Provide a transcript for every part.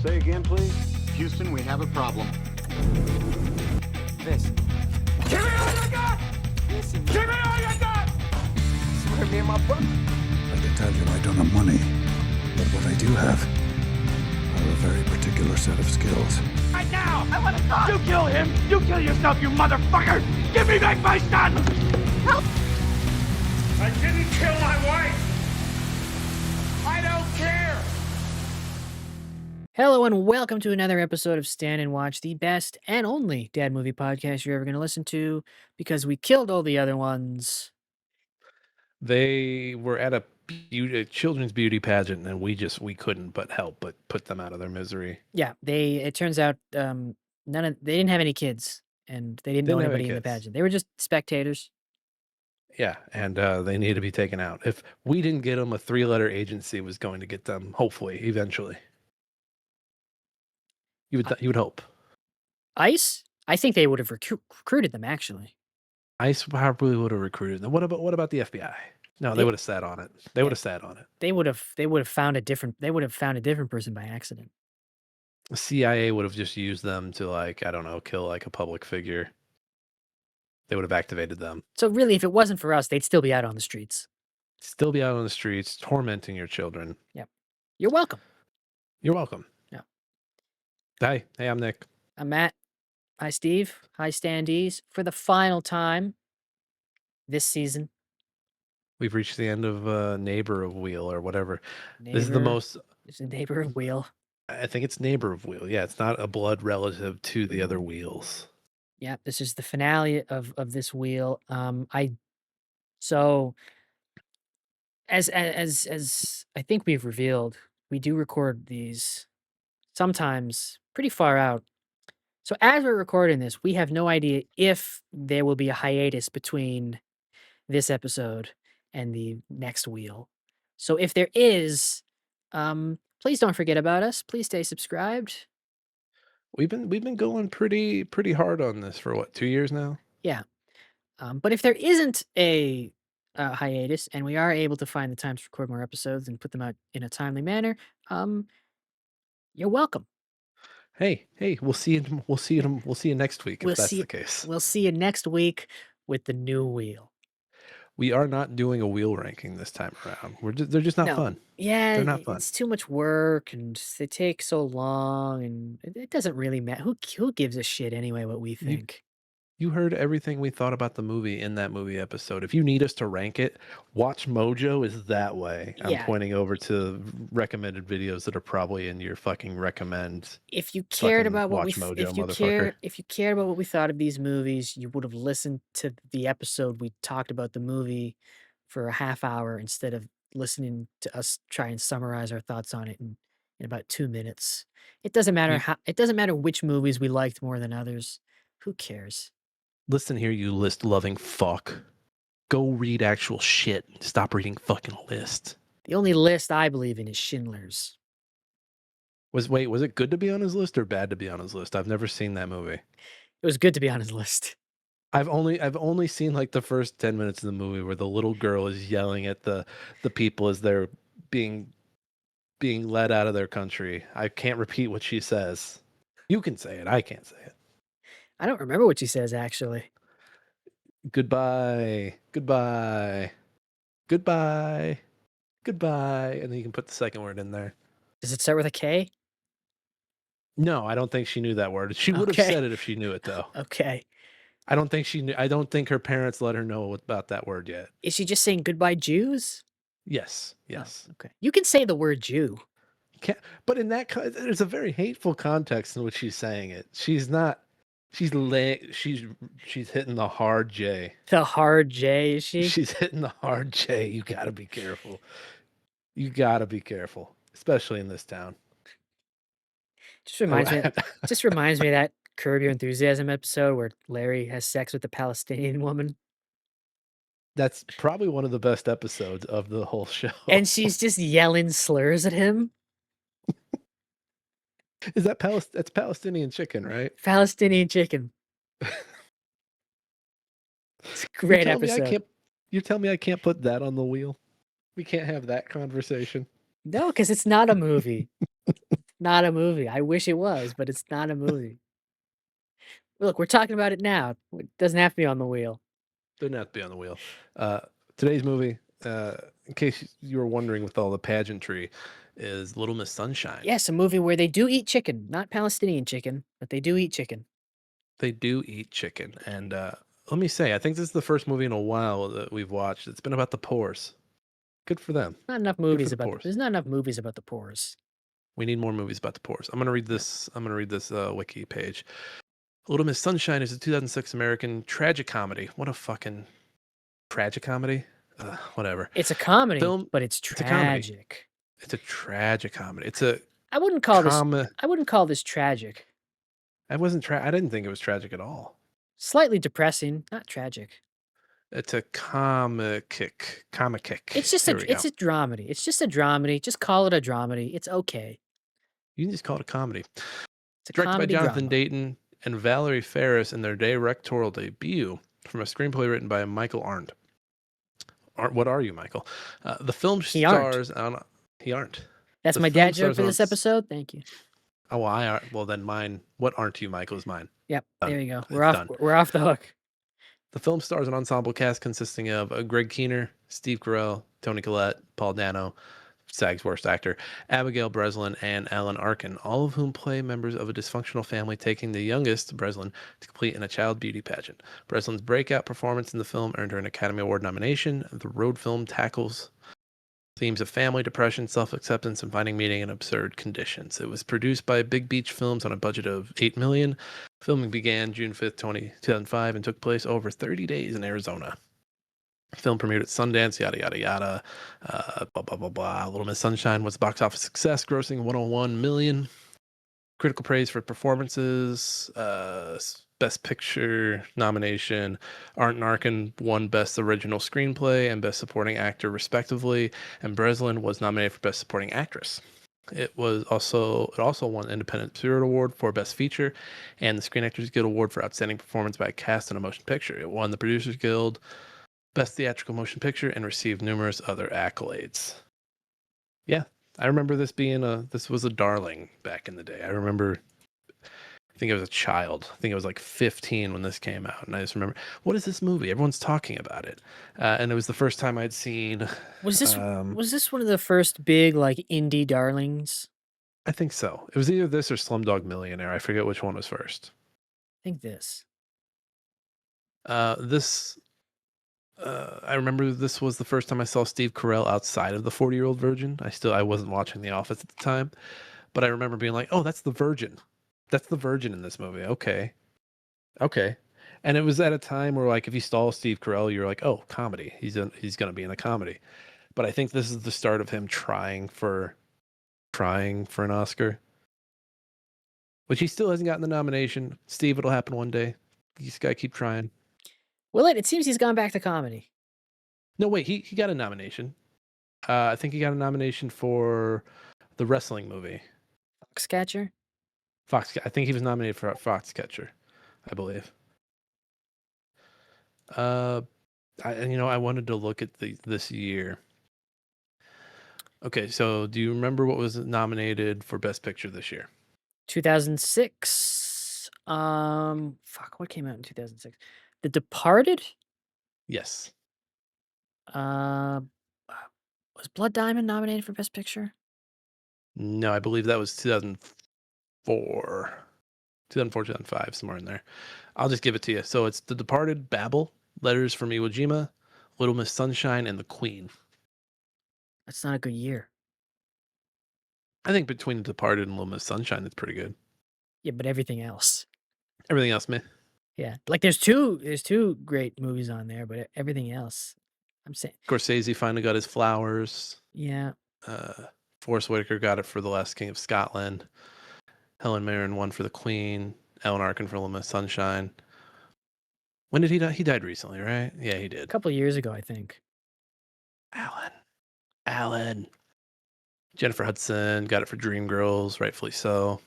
Say again, please. Houston, we have a problem. This. Give me all you got! Listen, Give me all you got! swear me and my brother. I can tell you I don't have money, but what I do have are a very particular set of skills. Right now! I want to talk! You kill him! You kill yourself, you motherfucker! Give me back my son! Help! I didn't kill my wife! I don't care! Hello and welcome to another episode of Stand and Watch, the best and only dad movie podcast you're ever going to listen to, because we killed all the other ones. They were at a children's beauty pageant, and we couldn't but help but put them out of their misery. Yeah, it turns out they didn't have any kids, and they didn't know Didn't have any anybody in the kids. pageant. They were just spectators. Yeah, and they need to be taken out. If we didn't get them, a 3-letter agency was going to get them. Hopefully, eventually. You would hope. ICE? I think they would have recruited them, actually. ICE probably would have recruited them. What about the FBI? No, they would have sat on it. They would have sat on it. They would have found a different person by accident. The CIA would have just used them to, like, I don't know, kill like a public figure. They would have activated them. So really, if it wasn't for us, they'd still be out on the streets. Still be out on the streets, tormenting your children. You're welcome. You're welcome. Yeah. Hey, I'm Nick. I'm Matt. Hi, Steve. Hi, Standees. For the final time this season. We've reached the end of Neighbor of Wheel or whatever. This is the most. It's a neighbor of Wheel. I think it's Neighbor of Wheel. Yeah, it's not a blood relative to the other wheels. Yeah, this is the finale of this wheel. So as I think we've revealed, we do record these sometimes pretty far out. So as we're recording this, we have no idea if there will be a hiatus between this episode and the next wheel. So if there is, please don't forget about us. Please stay subscribed. We've been going pretty hard on this for what, 2 years now? Yeah. But if there isn't a hiatus and we are able to find the time to record more episodes and put them out in a timely manner, you're welcome. Hey, we'll see you next week We'll if that's see- the case. We'll see you next week with the new wheel. We are not doing a wheel ranking this time around. They're just not No. fun. Yeah, They're not fun. it's too much work and they take so long and it doesn't really matter. Who gives a shit anyway what we think? You heard everything we thought about the movie in that movie episode. If you need us to rank it, Watch Mojo is that way. I'm Yeah. pointing over to recommended videos that are probably in your fucking recommend. If you cared Fucking about what we Watch Mojo, if you motherfucker. cared about what we thought of these movies, you would have listened to the episode we talked about the movie for a half hour instead of listening to us try and summarize our thoughts on it in about 2 minutes. It doesn't matter it doesn't matter which movies we liked more than others. Who cares? Listen here, you list-loving fuck. Go read actual shit. Stop reading fucking lists. The only list I believe in is Schindler's. Was it good to be on his list or bad to be on his list? I've never seen that movie. It was good to be on his list. I've only seen like the first 10 minutes of the movie where the little girl is yelling at the people as they're being led out of their country. I can't repeat what she says. You can say it. I can't say it. I don't remember what she says actually. Goodbye. Goodbye. Goodbye. Goodbye. And then you can put the second word in there. Does it start with a K? No, I don't think she knew that word. She would have Okay. said it if she knew it though. Okay. I don't think she knew. I don't think her parents let her know about that word yet. Is she just saying goodbye Jews? Yes. Oh, Yes. okay. You can say the word Jew. But in that there's a very hateful context in which she's saying it. She's not. She's hitting the hard J. The hard J, is she? She's hitting the hard J. You gotta be careful. You gotta be careful, especially in this town. Just reminds me of that Curb Your Enthusiasm episode where Larry has sex with the Palestinian woman. That's probably one of the best episodes of the whole show. And she's just yelling slurs at him. Is that that's Palestinian chicken, right? Palestinian chicken. It's a great episode. You tell me I can't put that on the wheel? We can't have that conversation. No, because it's not a movie. not a movie. I wish it was, but it's not a movie. Look, we're talking about it now. It doesn't have to be on the wheel. Doesn't have to be on the wheel. Today's movie, in case you were wondering with all the pageantry, is Little Miss Sunshine. Yes, a movie where they do eat chicken, not Palestinian chicken, but they do eat chicken. They do eat chicken. And let me say, I think this is the first movie in a while that we've watched. It's been about the poors. Good for them. Not enough for movies the about. poors. There's not enough movies about the poors. We need more movies about the poors. I'm gonna read this. I'm gonna read this wiki page. Little Miss Sunshine is a 2006 American tragic comedy. What a fucking tragic comedy. Whatever. It's a comedy, Film- but it's a comedy. tragic. It's a tragic comedy. It's a I wouldn't call this. comedy. I wouldn't call this tragic. I didn't think it was tragic at all. Slightly depressing, not tragic. It's a comic. It's just There a. we It's go. a dramedy. It's just a dramedy. Just call it a dramedy. It's okay. You can just call it a comedy. It's a Directed by comedy Jonathan drama. Dayton and Valerie Ferris in their directorial debut from a screenplay written by Michael Arndt. What are you, Michael? The film He aren't. stars on. He aren't. That's the my film dad joke stars for on this s- episode. Thank you. Oh, well, I are. Well, then mine. What aren't you, Michael? Is mine. Yep. Done. There you go. It's We're off. done. We're off the hook. The film stars an ensemble cast consisting of Greg Keener, Steve Carell, Tony Collette, Paul Dano, SAG's worst actor, Abigail Breslin, and Alan Arkin, all of whom play members of a dysfunctional family, taking the youngest, Breslin, to compete in a child beauty pageant. Breslin's breakout performance in the film earned her an Academy Award nomination. The road film tackles themes of family, depression, self-acceptance, and finding meaning in absurd conditions. It was produced by Big Beach Films on a budget of $8 million. Filming began June 5th, 2005, and took place over 30 days in Arizona. Film premiered at Sundance, yada, yada, yada. Blah, blah, blah, blah. Little Miss Sunshine was a box office success, grossing $101 million. Critical praise for performances. Best Picture nomination. Arndt and Arkin won Best Original Screenplay and Best Supporting Actor, respectively. And Breslin was nominated for Best Supporting Actress. It also won Independent Spirit Award for Best Feature and the Screen Actors Guild Award for Outstanding Performance by a Cast in a Motion Picture. It won the Producers Guild Best Theatrical Motion Picture and received numerous other accolades. Yeah, I remember this was a darling back in the day. I think I was a child. I think I was like 15 when this came out. And I just remember, what is this movie? Everyone's talking about it. And it was the first time I'd seen. Was this one of the first big like indie darlings? I think so. It was either this or Slumdog Millionaire. I forget which one was first. I think this. I remember this was the first time I saw Steve Carell outside of the 40-Year-Old Virgin. I wasn't watching The Office at the time, but I remember being like, oh, that's the Virgin. That's the Virgin in this movie. Okay. And it was at a time where, like, if you saw Steve Carell, you're like, oh, comedy. He's going to be in a comedy. But I think this is the start of him trying for an Oscar, which he still hasn't gotten the nomination. Steve, it'll happen one day. You just got to keep trying. Will it? It seems he's gone back to comedy. No, wait, he got a nomination. I think he got a nomination for the wrestling movie. Foxcatcher? I think he was nominated for Foxcatcher, I believe. I wanted to look at this year. Okay, so do you remember what was nominated for Best Picture this year? 2006. What came out in 2006? The Departed? Yes. Was Blood Diamond nominated for Best Picture? No, I believe that was 2004, 2005, somewhere in there. I'll just give it to you. So it's The Departed, Babel, Letters from Iwo Jima, Little Miss Sunshine, and The Queen. That's not a good year. I think between The Departed and Little Miss Sunshine, it's pretty good. Yeah, but everything else. Everything else, man. Yeah, like there's two great movies on there, but everything else, I'm saying. Scorsese finally got his flowers. Yeah. Forrest Whitaker got it for The Last King of Scotland. Helen Mirren won for The Queen. Alan Arkin for Little Miss Sunshine. When did he die? He died recently, right? Yeah, he did. A couple of years ago, I think. Alan. Jennifer Hudson got it for Dreamgirls, rightfully so.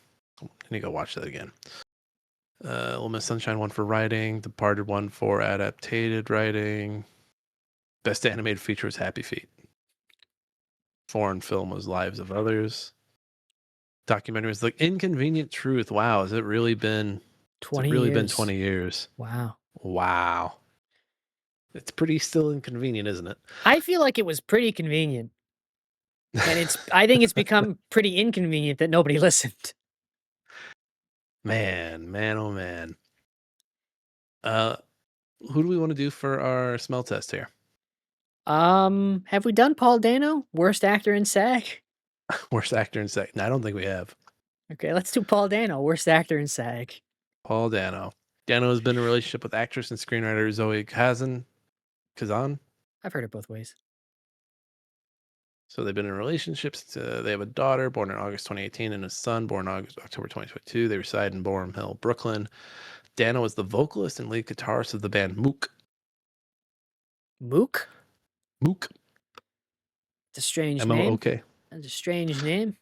I need to go watch that again. Little Miss Sunshine won for writing. Departed won for adapted writing. Best animated feature was Happy Feet. Foreign film was Lives of Others. documentaries like Inconvenient Truth. Wow, has it really been 20 been years. 20 years? Wow. Wow. It's pretty still inconvenient, isn't it? I feel like it was pretty convenient. And I think it's become pretty inconvenient that nobody listened. Man, oh man. Who do we want to do for our smell test here? Have we done Paul Dano? Worst actor in SAG? Worst actor in SAG. No, I don't think we have. Okay, let's do Paul Dano, worst actor in SAG. Paul Dano. Dano has been in a relationship with actress and screenwriter Zoe Kazan. I've heard it both ways. So they've been in relationships. They have a daughter born in August 2018 and a son born in October 2022. They reside in Boerum Hill, Brooklyn. Dano is the vocalist and lead guitarist of the band Mook. Mook? Mook. It's a strange name. M-O-O-K. That's a strange name.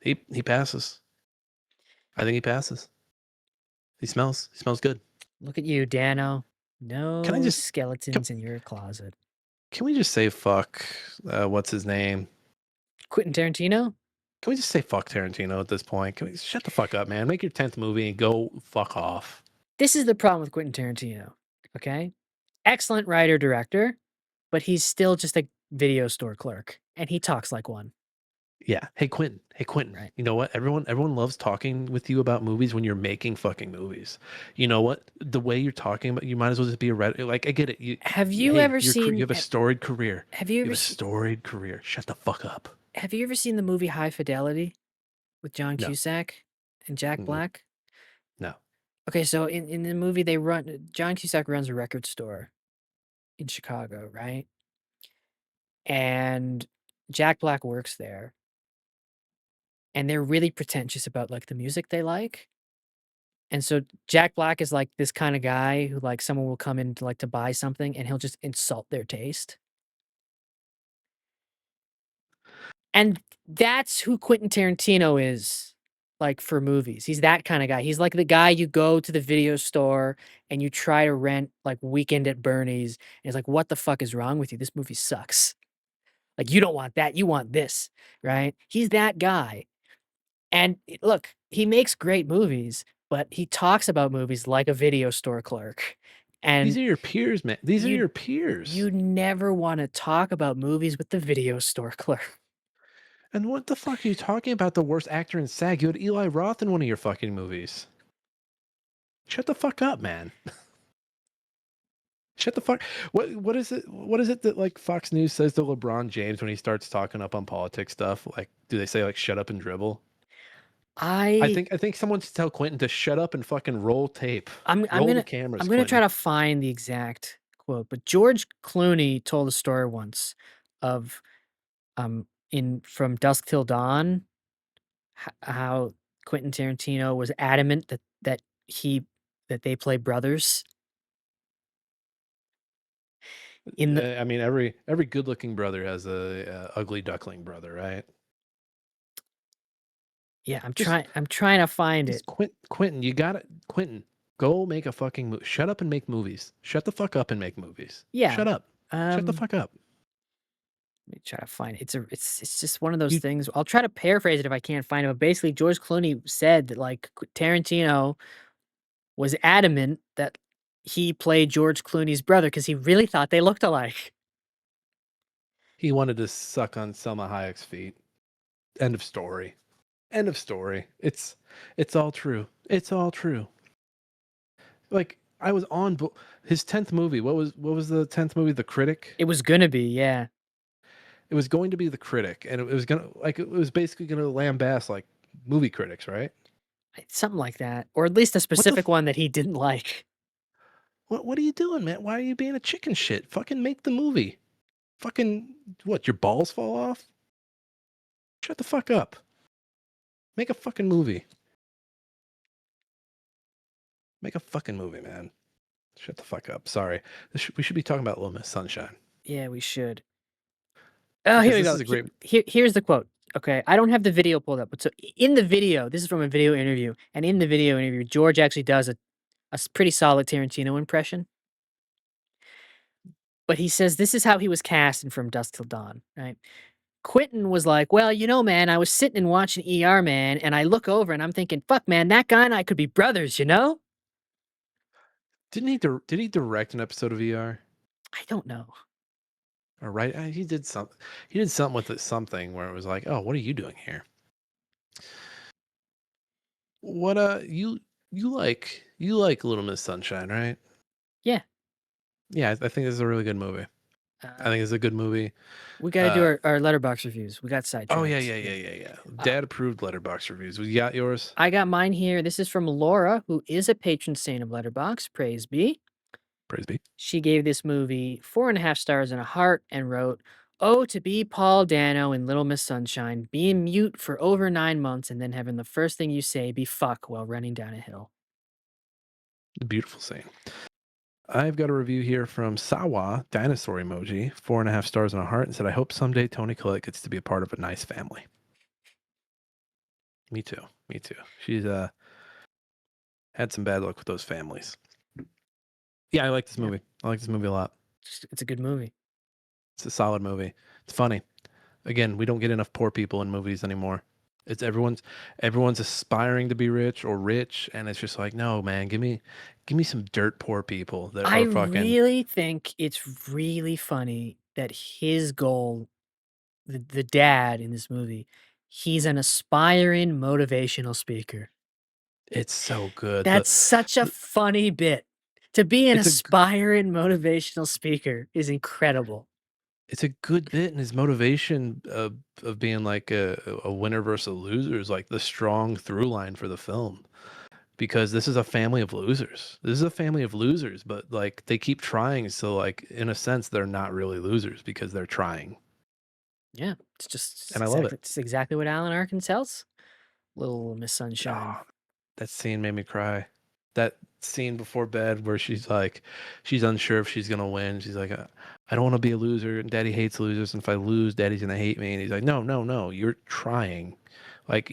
He passes. I think he passes. He smells good. Look at you, Dano. No skeletons in your closet. Can we just say fuck? What's his name? Quentin Tarantino? Can we just say fuck Tarantino at this point? Can we shut the fuck up, man? Make your 10th movie and go fuck off. This is the problem with Quentin Tarantino. Okay? Excellent writer, director, but he's still just a video store clerk, and he talks like one. Yeah. Hey Quentin. Right. You know what? Everyone loves talking with you about movies when you're making fucking movies. You know what? The way you're talking about, you might as well just be a like. I get it. Have you ever seen? You have a storied career. Have you ever a storied career? Shut the fuck up. Have you ever seen the movie High Fidelity with John Cusack and Jack Black? No. Okay, so in the movie John Cusack runs a record store in Chicago, right? And Jack Black works there. And they're really pretentious about like the music they like. And so Jack Black is like this kind of guy who like someone will come in to buy something and he'll just insult their taste. And that's who Quentin Tarantino is, like, for movies. He's that kind of guy. He's like the guy you go to the video store and you try to rent like Weekend at Bernie's, and it's like, what the fuck is wrong with you? This movie sucks. Like, you don't want that. You want this, right? He's that guy. And look, he makes great movies, but he talks about movies like a video store clerk. And these are your peers, man. These are your peers. You never want to talk about movies with the video store clerk. And what the fuck are you talking about? The worst actor in SAG? You had Eli Roth in one of your fucking movies. Shut the fuck up, man. Shut the fuck. What is it? What is it that like Fox News says to LeBron James when he starts talking up on politics stuff? Like, do they say like shut up and dribble? I think someone should tell Quentin to shut up and fucking roll tape. I'm gonna try to find the exact quote, but George Clooney told a story once of from Dusk Till Dawn how Quentin Tarantino was adamant that they play brothers. I mean, every good-looking brother has a ugly duckling brother, right? Yeah, I'm trying to find it. Quentin, you got it. Quentin, go make a fucking movie. Shut up and make movies. Shut the fuck up and make movies. Yeah. Shut up. Shut the fuck up. Let me try to find it. It's just one of those things. I'll try to paraphrase it if I can't find it. But basically, George Clooney said that like Tarantino was adamant that he played George Clooney's brother because he really thought they looked alike. He wanted to suck on Selma Hayek's feet. End of story. End of story. It's all true. It's all true. Like, I was on his 10th movie. What was the 10th movie? The Critic? It was gonna be, yeah. It was going to be The Critic, and it was basically gonna lambast like movie critics, right? Something like that. Or at least a specific one that he didn't like. What are you doing, man? Why are you being a chicken shit? Fucking make the movie. Fucking what, your balls fall off? Shut the fuck up. Make a fucking movie. Make a fucking movie, man. Shut the fuck up. Sorry. We should be talking about Little Miss Sunshine. Yeah, we should. Oh, here we go. Here's the quote. Okay, I don't have the video pulled up, but so in the video, this is from a video interview, and in the video interview, George actually does a pretty solid Tarantino impression. But he says this is how he was cast in From Dusk Till Dawn, right? Quentin was like, "Well, you know, man, I was sitting and watching ER, man, and I look over and I'm thinking, fuck, man, that guy and I could be brothers, you know?" Did he direct an episode of ER? I don't know. Or right? He did something. He did something with it, something where it was like, "Oh, what are you doing here?" What you like Little Miss Sunshine, right? Yeah. Yeah, I think this is a really good movie. I Uh, think it's a good movie. we got to do Uh, our letterbox reviews. We got sidetracked. oh yeah. Dad approved letterbox reviews. We got yours. I got mine here. This is from Laura, who is a patron saint of Letterbox. Praise be. Praise be. She gave this movie 4.5 stars and a heart and wrote, "Oh, to be Paul Dano in Little Miss Sunshine, being mute for over 9 months and then having the first thing you say be fuck while running down a hill." Beautiful scene. I've got a review here from Sawa, dinosaur emoji, 4.5 stars and a heart, and said, "I hope someday Tony Collette gets to be a part of a nice family." Me too. Me too. She's had some bad luck with those families. Yeah, I like this movie. I like this movie a lot. It's a good movie. It's a solid movie. It's funny. Again, we don't get enough poor people in movies anymore. It's everyone's aspiring to be rich or rich, and it's just like, no, man, give me some dirt poor people that I are fucking. really think it's really funny that his goal, the dad in this movie, he's an aspiring motivational speaker. It's so good. That's such a funny bit. To be an It's a- aspiring motivational speaker is incredible. It's a good bit, and his motivation of being like a winner versus a loser is like the strong through line for the film. Because this is a family of losers. This is a family of losers, but like they keep trying, so like in a sense they're not really losers because they're trying. Yeah, it's just And I love it. It's exactly what Alan Arkin tells Little Miss Sunshine. Oh, that scene made me cry. That scene before bed where she's like, she's unsure if she's gonna win. She's like, I don't want to be a loser, and Daddy hates losers, and if I lose, Daddy's gonna hate me. And he's like, no, you're trying. Like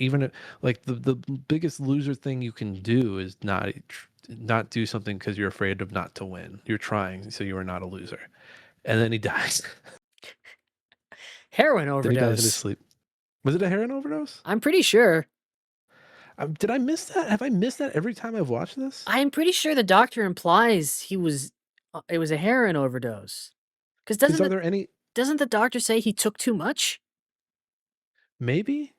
like the biggest loser thing you can do is not do something because you're afraid of not to win. You're trying, so you are not a loser. And then he dies. Heroin Then he dies in his overdose. sleep. Was it a heroin overdose? I'm pretty sure. Did I miss that? Have I missed that every time I've watched this? I'm pretty sure the doctor implies it was a heroin overdose. Because Because are there any? doesn't the doctor say he took too much? Maybe.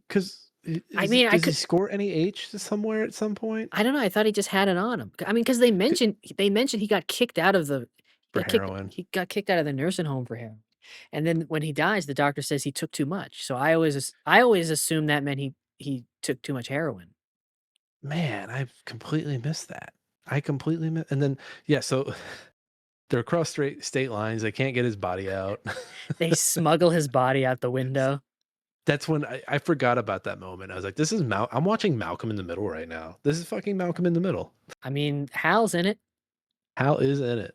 Because I mean, I does he could. score any H somewhere at some point I don't know. I thought he just had it on him. I mean, because they mentioned he got kicked out of the for heroin? he got kicked out of the nursing home for heroin. And then when he dies, the doctor says he took too much. So I always assumed that meant he took too much heroin. Man, I've completely missed that. I completely missed. And then yeah, so they're across state lines. They can't get his body out. They smuggle his body out the window. That's when I forgot about that moment. I was like, this is I'm watching Malcolm in the Middle right now. This is fucking Malcolm in the Middle. I mean, Hal's in it. Hal is in it.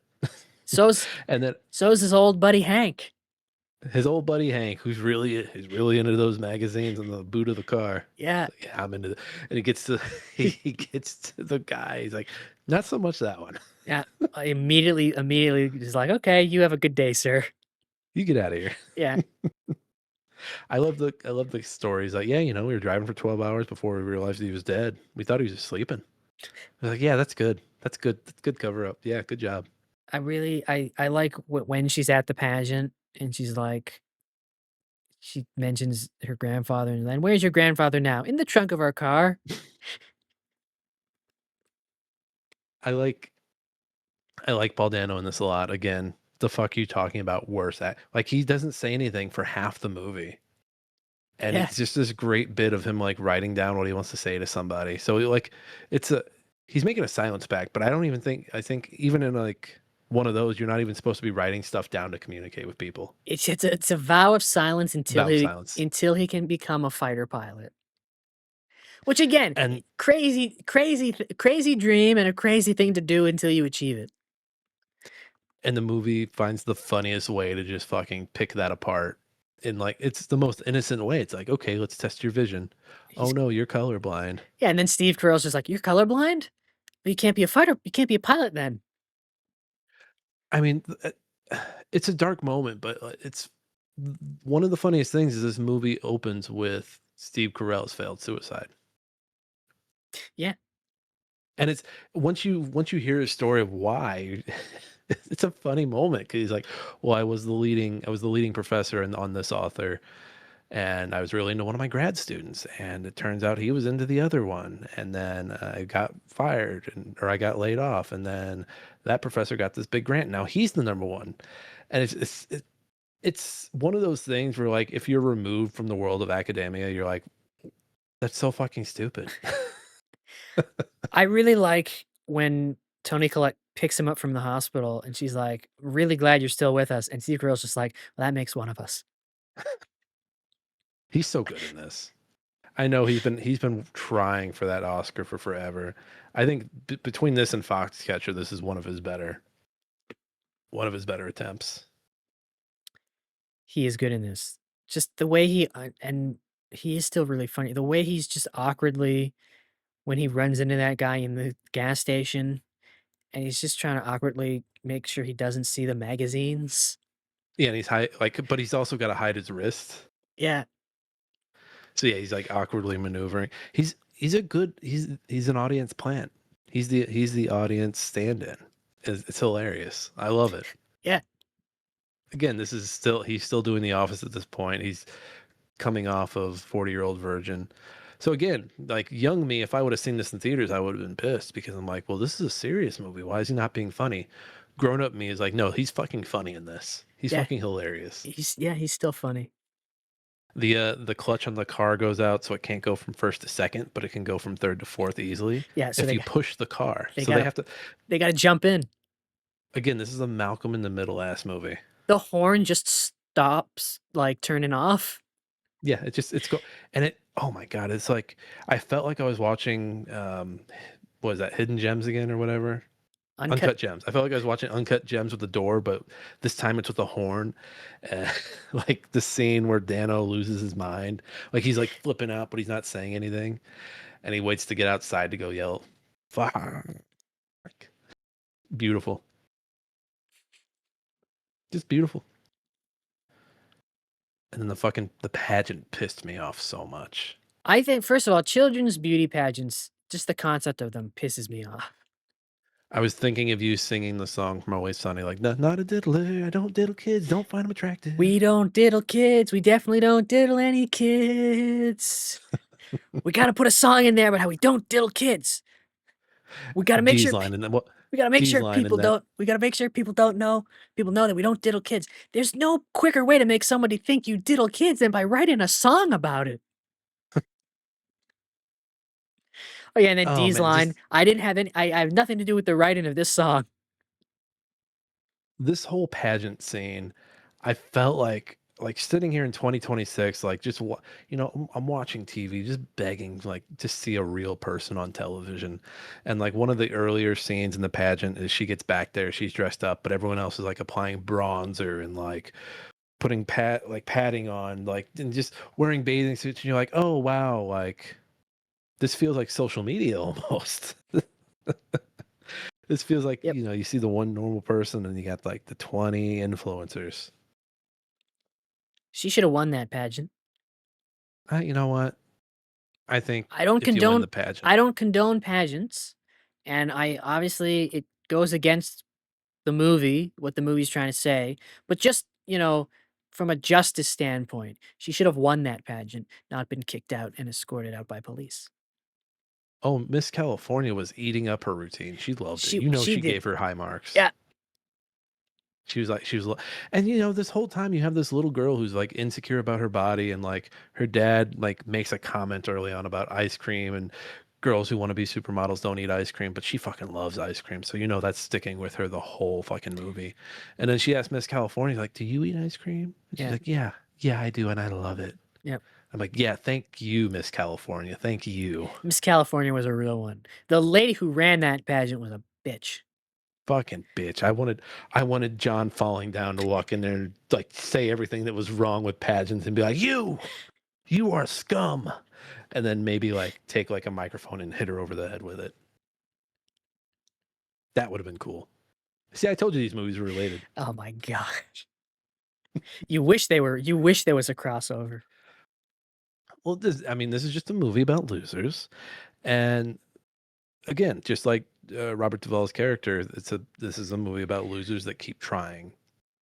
So's And then his old buddy Hank. his old buddy Hank, who's really into those magazines in the boot of the car. Yeah. Like, yeah, I'm into and he gets to he gets to the guy. He's like, not so much that one. Yeah. Immediately he's like, "Okay, you have a good day, sir." You get out of here. Yeah. I love the stories. Like, yeah, we were driving for 12 hours before we realized he was dead. We thought he was just sleeping. I was like, yeah, that's good. That's good. That's good cover up. Yeah, good job. I like when she's at the pageant and she's like, she mentions her grandfather and then, "Where's your grandfather now?" "In the trunk of our car." I like Paul Dano in this a lot. Again, the fuck you talking about worse at like he doesn't say anything for half the movie. And Yeah. it's just this great bit of him like writing down what he wants to say to somebody. So like he's making a silence pact, but I think even in like one of those, you're not even supposed to be writing stuff down to communicate with people. It's a vow of silence until Vow of silence. until he can become a fighter pilot. Which again, And crazy dream and a crazy thing to do until you achieve it. and the movie finds the funniest way to just fucking pick that apart. In like it's the most innocent way. It's like, okay, let's test your vision. Oh no, you're colorblind. Yeah, and then Steve Carell's just like, "You're colorblind? But you can't be a fighter. You can't be a pilot then." I mean, it's a dark moment, but it's one of the funniest things is this movie opens with Steve Carell's failed suicide. Yeah. And it's once you hear his story of why, it's a funny moment because he's like, "Well, I was the leading professor on this author, and I was really into one of my grad students, and it turns out he was into the other one, and then I got fired or I got laid off, and then that professor got this big grant. Now he's the number one." And it's one of those things where like if you're removed from the world of academia, you're like, "That's so fucking stupid." I really like when Tony Collette picks him up from the hospital and she's like, "Really glad you're still with us." And Steve Carell's just like, "Well, that makes one of us." He's so good in this. I know he's been trying for that Oscar for forever. I think between this and Foxcatcher, this is one of his better attempts. He is good in this. Just the way and he is still really funny. The way he's just awkwardly when he runs into that guy in the gas station and he's just trying to awkwardly make sure he doesn't see the magazines. Yeah, and he's but he's also got to hide his wrist. Yeah. So yeah, he's like awkwardly maneuvering. He's an audience plant. He's the audience stand-in. It's hilarious. I love it. Yeah. Again, he's still doing The Office at this point. He's coming off of 40-Year-Old Virgin. So again, like young me, if I would have seen this in theaters, I would have been pissed because I'm like, well, this is a serious movie. Why is he not being funny? Grown up me is like, no, he's fucking funny in this. He's Yeah. fucking hilarious. He's still funny. The clutch on the car goes out, so it can't go from first to second, but it can go from third to fourth easily. Yeah, so if they you got- push the car. they So they gotta- have to. They got to jump in. Again, this is a Malcolm in the Middle ass movie. The horn just stops like turning off. Yeah, and it. Oh my god, it's like I felt like I was watching. What was that, Hidden Gems again or whatever? Uncut Gems. I felt like I was watching Uncut Gems with the door, but this time it's with a horn. Like the scene where Dano loses his mind. Like he's like flipping out, but he's not saying anything. And he waits to get outside to go yell, "Fuck." Like, beautiful. Just beautiful. And then the pageant pissed me off so much. I think, first of all, children's beauty pageants, just the concept of them pisses me off. I was thinking of you singing the song from Always Sunny, like, not a diddler, I don't diddle kids, don't find them attractive. We don't diddle kids. We definitely don't diddle any kids. We got to put a song in there about how we don't diddle kids. We got to make Dee's sure. line in that. What? We gotta make Dee's sure line in people that. don't. We gotta make sure people don't know. People know that we don't diddle kids. There's no quicker way to make somebody think you diddle kids than by writing a song about it. Oh yeah, and then Oh, Dee's man, line. just- I didn't have any. I have nothing to do with the writing of this song. This whole pageant scene, I felt like sitting here in 2026, like just I'm watching TV, just begging like to see a real person on television. And like one of the earlier scenes in the pageant is she gets back there, she's dressed up, but everyone else is like applying bronzer and like putting padding on, like, and just wearing bathing suits, and you're like, oh wow, like this feels like social media almost. This feels like, Yep. you see the one normal person and you got like the 20 influencers. She should have won that pageant. You know what? I think I don't if you win condone. the pageant, I don't condone pageants, and I obviously it goes against the movie, what the movie's trying to say. But just from a justice standpoint, she should have won that pageant, not been kicked out and escorted out by police. oh, Miss California was eating up her routine. She loved it. She She did. gave her high marks. Yeah. She was and this whole time you have this little girl who's like insecure about her body, and like her dad like makes a comment early on about ice cream, and girls who want to be supermodels don't eat ice cream, but she fucking loves ice cream. So that's sticking with her the whole fucking movie. And then she asked Miss California, like, do you eat ice cream? And she's Yeah. like, yeah, I do, and I love it. Yep. I'm like, yeah, thank you, Miss California. Thank you. Miss California was a real one. The lady who ran that pageant was a bitch. Fucking bitch. I wanted John falling down to walk in there and like say everything that was wrong with pageants and be like, you are scum. And then maybe like take like a microphone and hit her over the head with it. That would have been cool. See, I told you these movies were related. Oh my gosh. You wish there was a crossover. Well, this is just a movie about losers, and again, just like Robert Duvall's character, this is a movie about losers that keep trying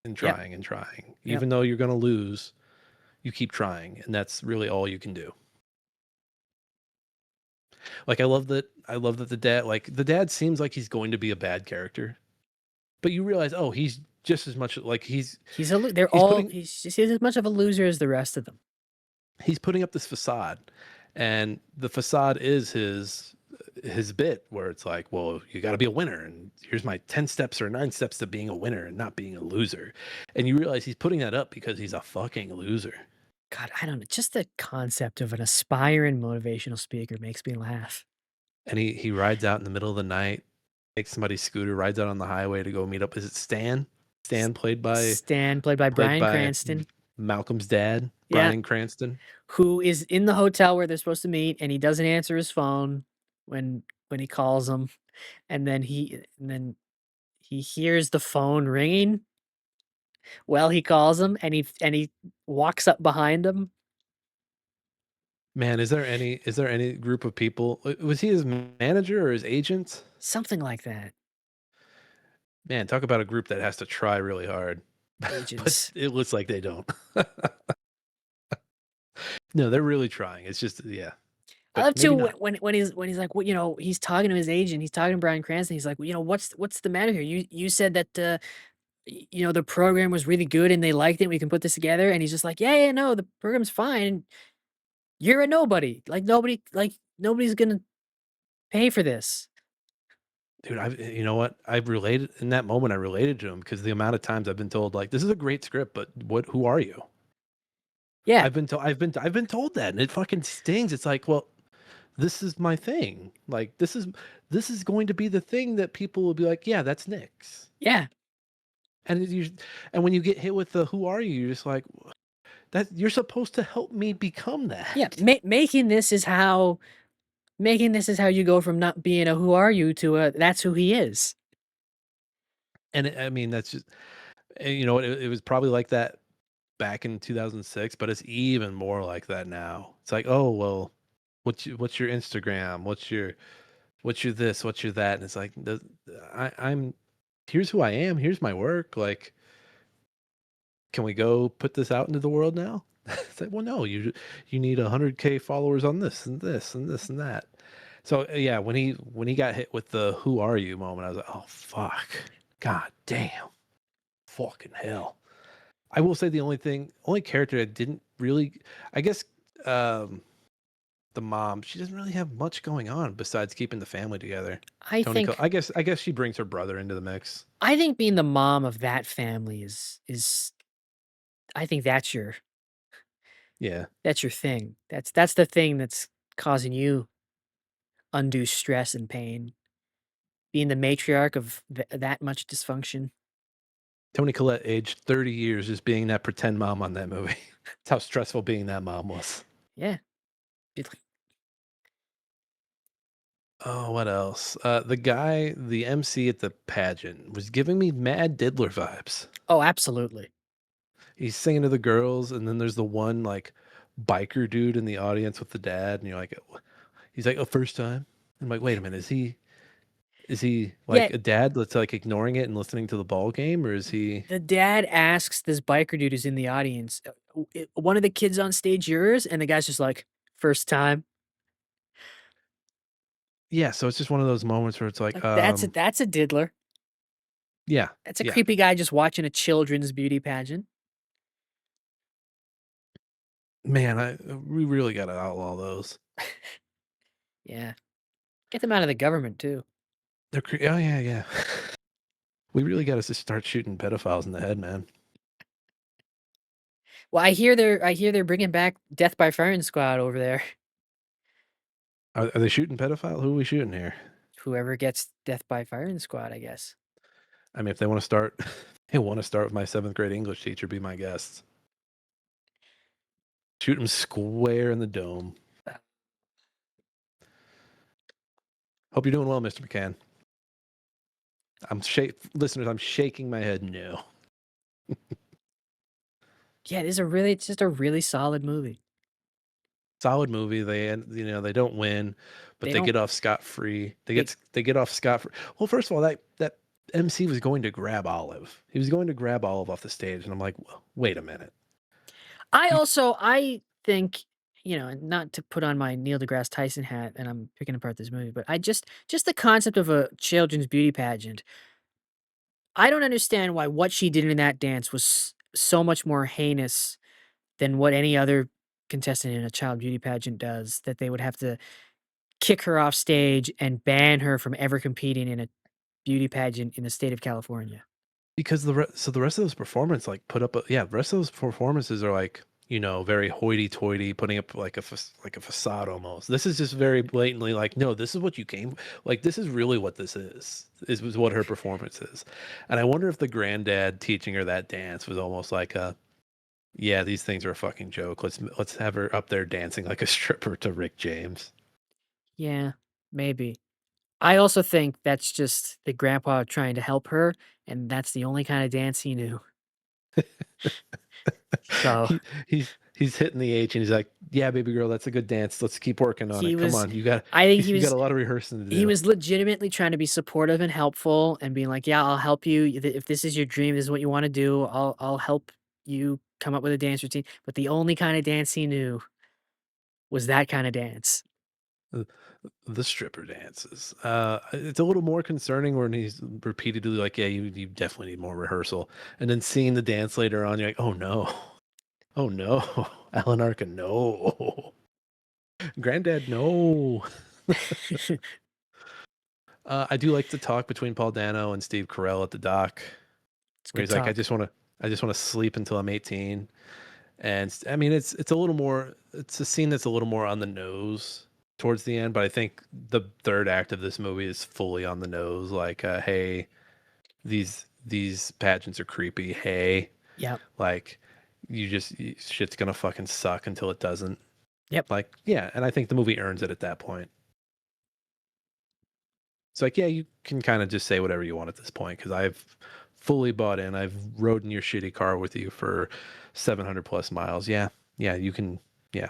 and Yep. trying and trying, Yep. even though you're going to lose. You keep trying, and that's really all you can do. Like I love that the dad seems like he's going to be a bad character, but you realize, oh, he's just as much like He's just as much of a loser as the rest of them. he's putting up this facade, and the facade is his bit where it's like, well, you got to be a winner, and here's my 10 steps or 9 steps to being a winner and not being a loser. And you realize he's putting that up because he's a fucking loser. God, I don't know. Just the concept of an aspiring motivational speaker makes me laugh. And he rides out in the middle of the night, takes somebody's scooter, rides out on the highway to go meet up. Is it Stan? Stan played by Bryan Cranston, Malcolm's dad, Yeah. Bryan Cranston. who is in the hotel where they're supposed to meet, and he doesn't answer his phone when he calls him, and then he hears the phone ringing while he calls him, and he walks up behind him. Man, is there any group of people? Was he his manager or his agent? Something like that. Man, talk about a group that has to try really hard. But Agents. it looks like they don't. No, they're really trying. It's just, yeah. I But love maybe too not. when he's like, well, he's talking to his agent, he's talking to Bryan Cranston. He's like, well, what's the matter here? You said that the program was really good and they liked it. We can put this together. And he's just like, yeah, no, the program's fine. You're a nobody. Nobody's gonna pay for this. Dude, you know what? I related in that moment. I related to him because the amount of times I've been told, like, this is a great script, but who are you? Yeah, I've been told that, and it fucking stings. It's like, well, this is my thing. Like, this is going to be the thing that people will be like, yeah, that's Nick's. yeah. And when you get hit with the who are you, you're just like, that you're supposed to help me become that. Yeah, making this is how you go from not being a who are you to a that's who he is. And that's just, you know, it was probably like that back in 2006, but it's even more like that now. It's like, oh well, what's your Instagram? What's your this? What's your that? And it's like, I'm here's who I am. Here's my work. Like, can we go put this out into the world now? It's like, well, no, you need 100K followers on this and this and this and that. So yeah, when he got hit with the who are you moment, I was like, oh fuck, god damn, fucking hell. I will say the only character that didn't really, I guess, the mom, she doesn't really have much going on besides keeping the family together. I guess she brings her brother into the mix. think being the mom of that family is I think that's your Yeah. thing. That's the thing that's causing you undue stress and pain. Being the matriarch of that much dysfunction. Toni Collette aged 30 years just being that pretend mom on that movie. That's how stressful being that mom was. Yeah. It's like, Oh, what else? The MC at the pageant was giving me Mad Diddler vibes. oh, absolutely. He's singing to the girls, and then there's the one like biker dude in the audience with the dad, and you're like, he's like, oh, first time. I'm like, wait a minute, is he like Yeah. a dad that's like ignoring it and listening to the ball game, or is he? The dad asks this biker dude who's in the audience, one of the kids on stage yours? And the guy's just like, first time. Yeah, so it's just one of those moments where it's like, Like, that's a diddler. yeah, That's a yeah. creepy guy just watching a children's beauty pageant. Man, we really got to outlaw those. Yeah. Get them out of the government too. Oh yeah. We really got to just start shooting pedophiles in the head, man. Well, I hear they're bringing back Death by Firing Squad over there. Are they shooting pedophile? Who are we shooting here? Whoever gets Death by Firing Squad, I guess. I mean, if they want to start, with my 7th grade English teacher be my guest. Shoot him square in the dome. Hope you're doing well, Mr. McCann. Listeners, I'm shaking my head no. Yeah, it's just a really solid movie. Solid movie. They don't win, but They they don't get off scot free. they They get off scot free. Well, first of all, that MC was going to grab Olive. He was going to grab Olive off the stage, and I'm like, well, wait a minute. I think, and not to put on my Neil deGrasse Tyson hat and I'm picking apart this movie, but I just the concept of a children's beauty pageant. I don't understand why what she did in that dance was so much more heinous than what any other contestant in a child beauty pageant does, that they would have to kick her off stage and ban her from ever competing in a beauty pageant in the state of California. Because so the rest of those performances like put up the rest of those performances are like, very hoity-toity, putting up like like a facade almost. This is just very blatantly like, no, this is what you came, like this is really what this was what her performance is. And I wonder if the granddad teaching her that dance was almost like a, yeah, these things are a fucking joke. Let's have her up there dancing like a stripper to Rick James. Yeah, maybe. I also think that's just the grandpa trying to help her, and that's the only kind of dance he knew. So He's hitting the H and he's like, yeah, baby girl, that's a good dance. Let's keep working on he it. Come was on, you got I think he you got was a lot of rehearsing to he do. was legitimately trying to be supportive and helpful and being like, "Yeah, I'll help you. If this is your dream, this is what you want to do. I'll help you come up with a dance routine." But the only kind of dance he knew was that kind of dance. Uh, The stripper dances. It's a little more concerning when he's repeatedly like, yeah, you definitely need more rehearsal. And then seeing the dance later on, you're like, oh no. Oh no. Alan Arkin, no. Granddad, no. I do like the talk between Paul Dano and Steve Carell at the dock, It's where good he's like, talk. I just want to sleep until I'm 18. And I mean, it's a little more. It's a scene that's a little more on the nose towards the end, but I think the third act of this movie is fully on the nose. Like, hey, these pageants are creepy. Hey, Yeah. like, shit's gonna fucking suck until it doesn't. Yep. Like, yeah, and I think the movie earns it at that point. It's like, yeah, you can kind of just say whatever you want at this point because I've fully bought in. I've rode in your shitty car with you for 700 plus miles. Yeah, yeah, you can. Yeah,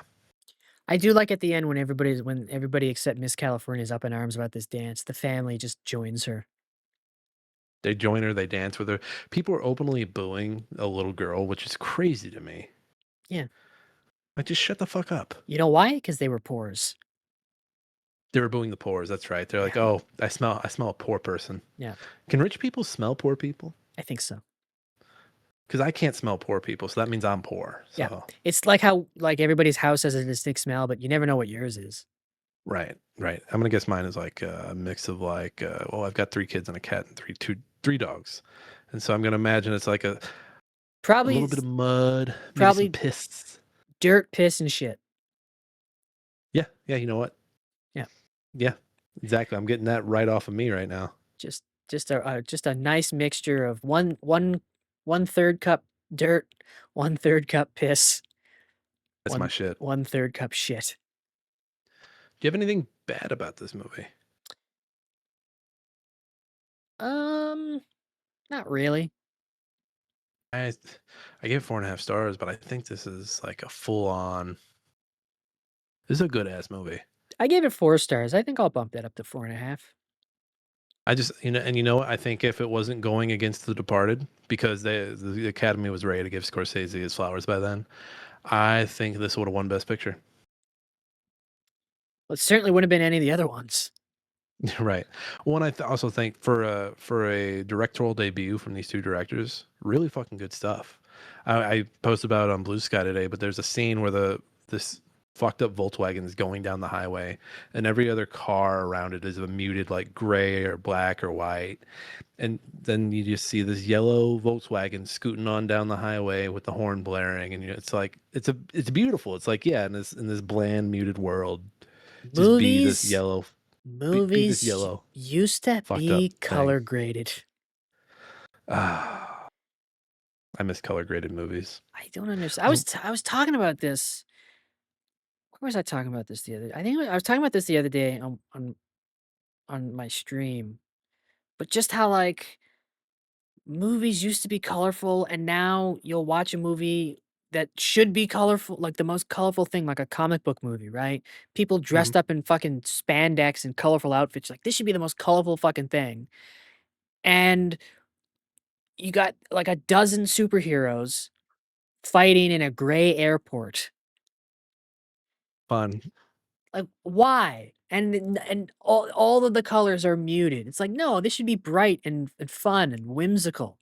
I do like at the end when everybody except Miss California is up in arms about this dance, the family just joins her. they join her, they dance with her. People are openly booing a little girl, which is crazy to me. Yeah. Like, just shut the fuck up. You know why? Because they were poors. They were booing the poors. That's right. They're like, Yeah. oh, I smell a poor person. Yeah, Can rich people smell poor people? I think so. Because I can't smell poor people, so that means I'm poor. Yeah. So It's like how everybody's house has a distinct smell, but you never know what yours is. right, right. I'm gonna guess mine is like a mix of like, well, I've got 3 kids and a cat and three dogs, and so I'm gonna imagine it's like a Probably little bit of mud, maybe probably some piss. dirt, piss, and shit. Yeah, yeah. You know what? Yeah. Yeah, exactly. I'm getting that right off of me right now. Just a nice mixture of one third cup dirt, 1/3 cup piss, That's my shit. 1/3 cup shit. Do you have anything bad about this movie? Not really. I I gave it 4.5 stars, but I think this is like a full on. This is a good ass movie. I gave it 4 stars. I think I'll bump that up to 4.5. I just, and you know what? I think if it wasn't going against The Departed, because the Academy was ready to give Scorsese his flowers by then, I think this would have won Best Picture. Well, it certainly wouldn't have been any of the other ones. Right. Well, and I also think for a directorial debut from these two directors, really fucking good stuff. I posted about it on Blue Sky today, but there's a scene where this fucked up Volkswagen is going down the highway, and every other car around it is a muted like gray or black or white, and then you just see this yellow Volkswagen scooting on down the highway with the horn blaring, and it's like it's beautiful. It's like, yeah, in this bland muted world, just be this Movies yellow. Be this yellow used to fucked be up thing. color graded. Ah, I miss color graded movies. I don't understand. I was talking about this. Where was I talking about this the other? I think I was talking about this the other day on my stream. But just how like movies used to be colorful, and now you'll watch a movie that should be colorful, like the most colorful thing, like a comic book movie, right? People Mhm. dressed up in fucking spandex and colorful outfits. Like this should be the most colorful fucking thing. And you got like a dozen superheroes fighting in a gray airport. Fun. Like why? And all of the colors are muted. It's like no, this should be bright and fun and whimsical.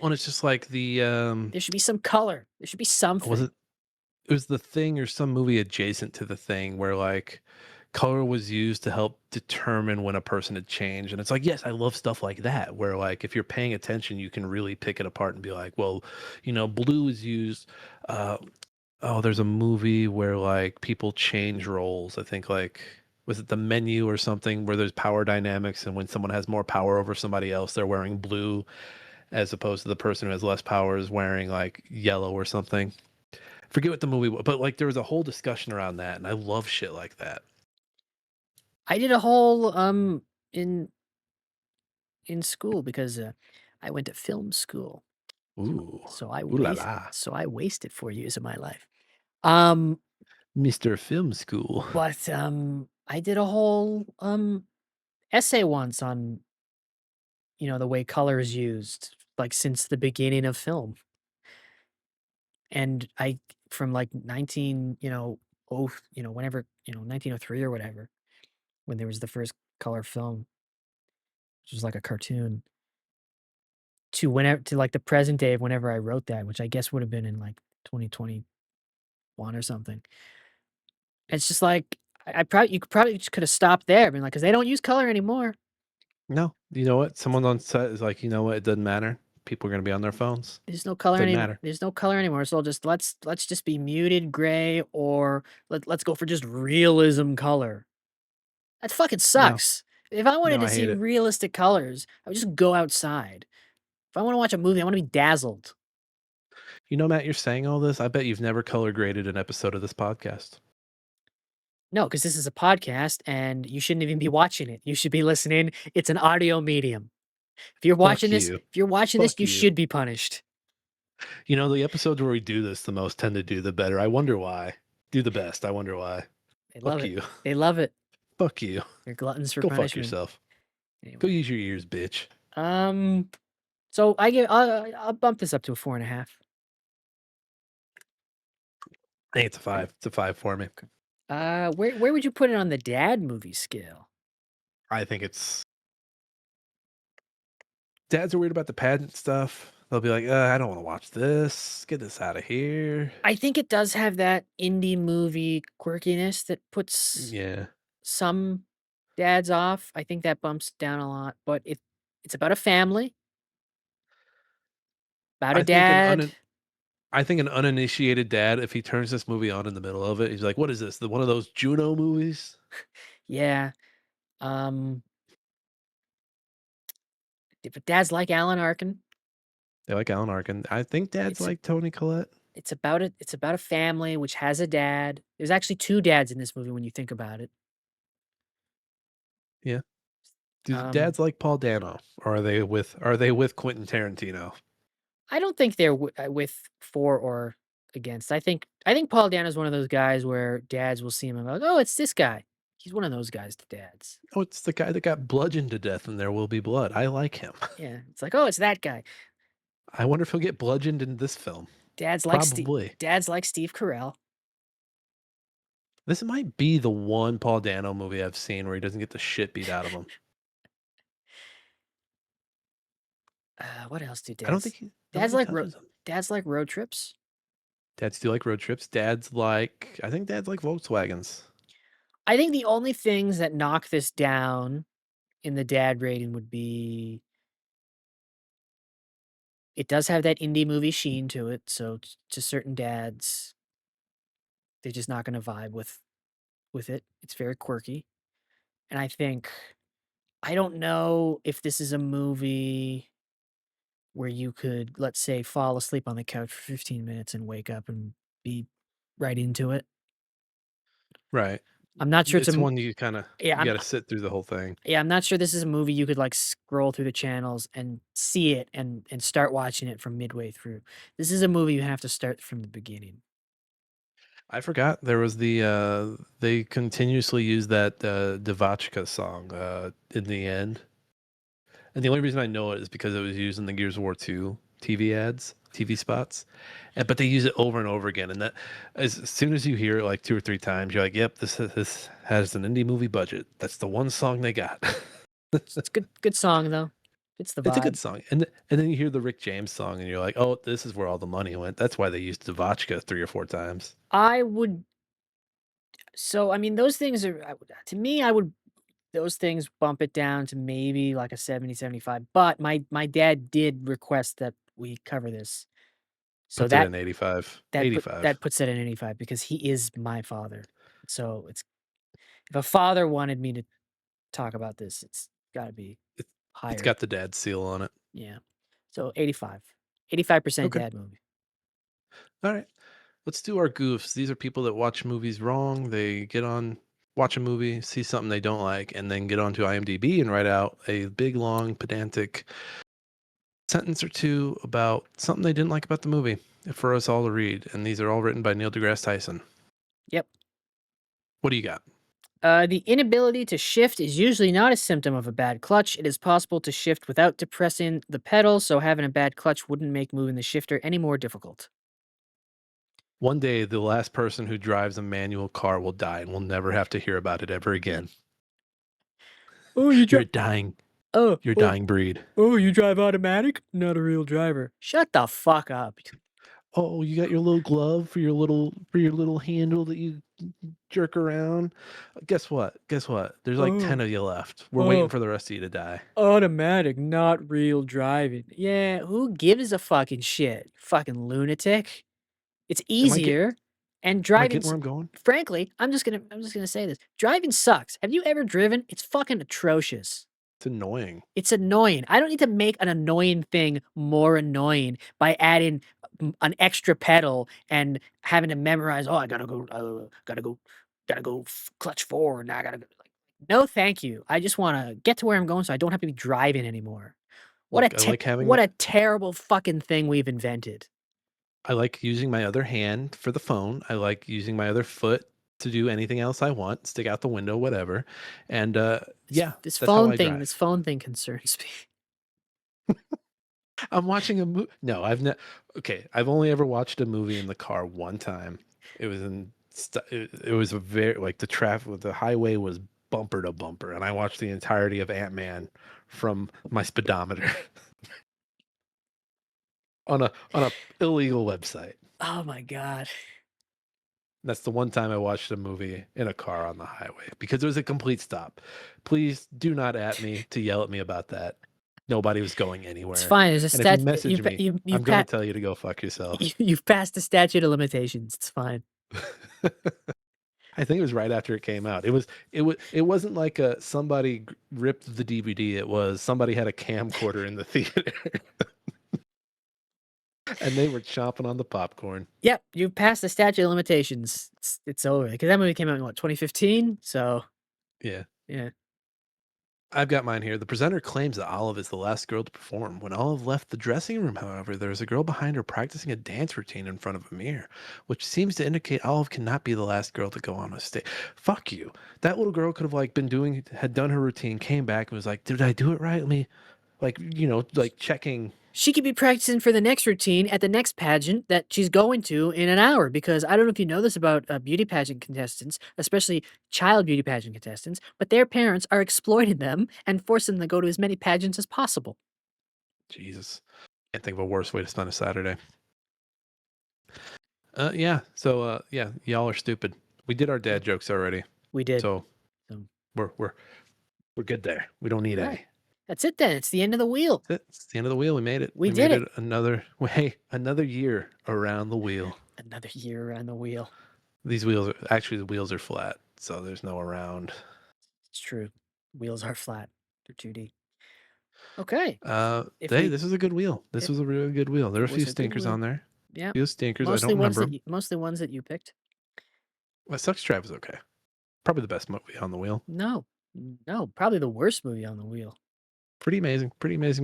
Well, it's just like the There should be some color. There should be was something. it was The Thing or some movie adjacent to The Thing where like color was used to help determine when a person had changed. And it's like, yes, I love stuff like that, where like if you're paying attention, you can really pick it apart and be like, well, blue is used. Uh, oh, there's a movie where like people change roles. I think like was it The Menu or something where there's power dynamics, and when someone has more power over somebody else, they're wearing blue as opposed to the person who has less power is wearing like yellow or something. Forget what the movie was, but like there was a whole discussion around that, and I love shit like that. I did a whole in school because I went to film school. Ooh, So I ooh la waste la, so I wasted 4 years of my life. Um, Mr. Film School. but I did a whole essay once on, the way color is used like since the beginning of film. And I from like 19, whenever, 1903 or whatever, when there was the first color film, which was like a cartoon, to whenever to like the present day of whenever I wrote that, which I guess would have been in like 2021 or something. It's just like I probably you could probably just could have stopped there, been like, because they don't use color anymore. No, you know what? Someone on set is like, you know what? It doesn't matter. People are gonna be on their phones. There's no color Doesn't anymore. matter. There's no color anymore. So just let's just be muted gray, or let's go for just realism color. That fucking No, sucks. If I wanted no, to I see hate it. realistic colors, I would just go outside. If I want to watch a movie, I want to be dazzled. Matt, you're saying all this. I bet you've never color graded an episode of this podcast. No, because this is a podcast and you shouldn't even be watching it. You should be listening. It's an audio medium. Fuck you. If you're watching this, Fuck you you. should be punished. The episodes where we do this the most tend to do the better. I wonder why. Do the best. I wonder why. They love Fuck it. you. They love it. Fuck you. They're gluttons for Go fuck punishment. yourself. Anyway. Go use your ears, bitch. So I'll bump this up to a 4.5. I think it's a 5. It's a 5 for me. Where would you put it on the dad movie scale? I think it's dads are weird about the pageant stuff. They'll be like, I don't want to watch this. Get this out of here. I think it does have that indie movie quirkiness that puts Yeah. some dads off. I think that bumps down a lot, but it's about a family, about a I think an dad. I think an uninitiated dad, if he turns this movie on in the middle of it, he's like, "What is this? One of those Juno movies?" Yeah. But dads like Alan Arkin. They like Alan Arkin. I think dads It's like Tony Collette. it's about a family which has a dad. There's actually 2 dads in this movie when you think about it. Yeah. Do Um, dads like Paul Dano, or are they with Quentin Tarantino? I don't think they're with for or against. I think Paul Dano is one of those guys where dads will see him and go, "Oh, it's this guy." He's one of those guys to dads. Oh, it's the guy that got bludgeoned to death in There Will Be Blood. I like him. Yeah, it's like, "Oh, it's that guy." I wonder if he'll get bludgeoned in this film. Probably. Dads like Steve Carell. This might be the one Paul Dano movie I've seen where he doesn't get the shit beat out of him. What else do I don't dads? think he Dads nobody like touches him. dads like road trips. Dads do like road trips. I think dads like Volkswagens. I think the only things that knock this down in the dad rating would be it does have that indie movie sheen to it, so to certain dads, they're just not gonna vibe with it. It's very quirky. And I don't know if this is a movie where you could, let's say, fall asleep on the couch for 15 minutes and wake up and be right into it. Right. I'm not sure it's It's a one you kind of yeah. you got to sit through the whole thing. Yeah, I'm not sure this is a movie you could like scroll through the channels and see it and start watching it from midway through. This is a movie you have to start from the beginning. I forgot there was they continuously use that Devachka song in the end. And the only reason I know it is because it was used in the Gears of War 2 TV ads, TV spots. But they use it over and over again. And that as soon as you hear it like 2 or 3 times, you're like, yep, this has an indie movie budget. That's the one song they got. It's a good song though. It's the It's a good vibe. song. And then you hear the Rick James song and you're like, oh, this is where all the money went. That's why they used Devachka 3 or 4 times. I would so I mean those things are to me I would those things bump it down to maybe like a 70, 75. But my dad did request that we cover this. So Puts it in 85. 85. that puts it in 85 because he is my father. So it's if a father wanted me to talk about this, it's got to be It's higher. got the dad seal on it. Yeah. So 85. 85% Okay. dad movie. All right. Let's do our goofs. These are people that watch movies wrong. They get on, watch a movie, see something they don't like, and then get onto IMDb and write out a big, long, pedantic sentence or two about something they didn't like about the movie for us all to read. And these are all written by Neil deGrasse Tyson. Yep. What do you got? The inability to shift is usually not a symptom of a bad clutch. It is possible to shift without depressing the pedal, so having a bad clutch wouldn't make moving the shifter any more difficult. One day, the last person who drives a manual car will die, and we'll never have to hear about it ever again. Oh, You're dying. Oh, You're dying breed. Oh, you drive automatic? Not a real driver. Shut the fuck up. Oh, you got your little glove for your little handle that you jerk around. Guess what? There's like 10 of you left. We're waiting for the rest of you to die. Automatic, not real driving. Yeah, who gives a fucking shit? Fucking lunatic. It's easier and Am I driving getting where I'm going? frankly, I'm just gonna say this. Driving sucks. Have you ever driven? It's fucking atrocious. It's annoying. It's annoying. I don't need to make an annoying thing more annoying by adding an extra pedal and having to memorize. Oh, I gotta go clutch forward. Now I gotta go. Like, no, thank you. I just want to get to where I'm going, so I don't have to be driving anymore. What Look, I like having what a terrible fucking thing we've invented. I like using my other hand for the phone. I like using my other foot to do anything else I want, stick out the window, whatever. And yeah, This that's how phone I thing, drive. this phone thing concerns me. I'm watching a movie. No, okay, I've only ever watched a movie in the car one time. It was it was a very like the traffic, the highway was bumper to bumper, and I watched the entirety of Ant-Man from my speedometer on a illegal website. Oh my god. That's the one time I watched a movie in a car on the highway because it was a complete stop. Please do not at me to yell at me about that. Nobody was going anywhere. It's fine. There's a And if you statute. message me, I'm going to tell you to go fuck yourself. You've passed the statute of limitations. It's fine. I think it was right after it came out. It wasn't like somebody ripped the DVD. It was somebody had a camcorder in the theater. And they were chomping on the popcorn. Yep, you passed the statute of limitations. It's over because that movie came out in what 2015. So Yeah. yeah. I've got mine here. The presenter claims that Olive is the last girl to perform. When Olive left the dressing room, however, there was a girl behind her practicing a dance routine in front of a mirror, which seems to indicate Olive cannot be the last girl to go on a stage. Fuck you. That little girl could have like had done her routine, came back and was like, "Did I do it right? Let me," like checking. She could be practicing for the next routine at the next pageant that she's going to in an hour. Because I don't know if you know this about beauty pageant contestants, especially child beauty pageant contestants, but their parents are exploiting them and forcing them to go to as many pageants as possible. Jesus. Can't think of a worse way to spend a Saturday. Yeah. So yeah, y'all are stupid. We did our dad jokes already. We did. So we're good there. We don't need any. That's it then. It's the end of the wheel. It's the end of the wheel. We made it. We did made it. Another year around the wheel. Another year around the wheel. The wheels are flat, so there's no around. It's true. Wheels are flat. They're 2D. Okay. This was a good wheel. This was a really good wheel. There were a few was a good stinkers wheel. on there. Yeah. A few stinkers. I Mostly don't remember. mostly ones that you picked. My Sucks Drive was okay. Probably the best movie on the wheel. No, no, probably the worst movie on the wheel. Pretty amazing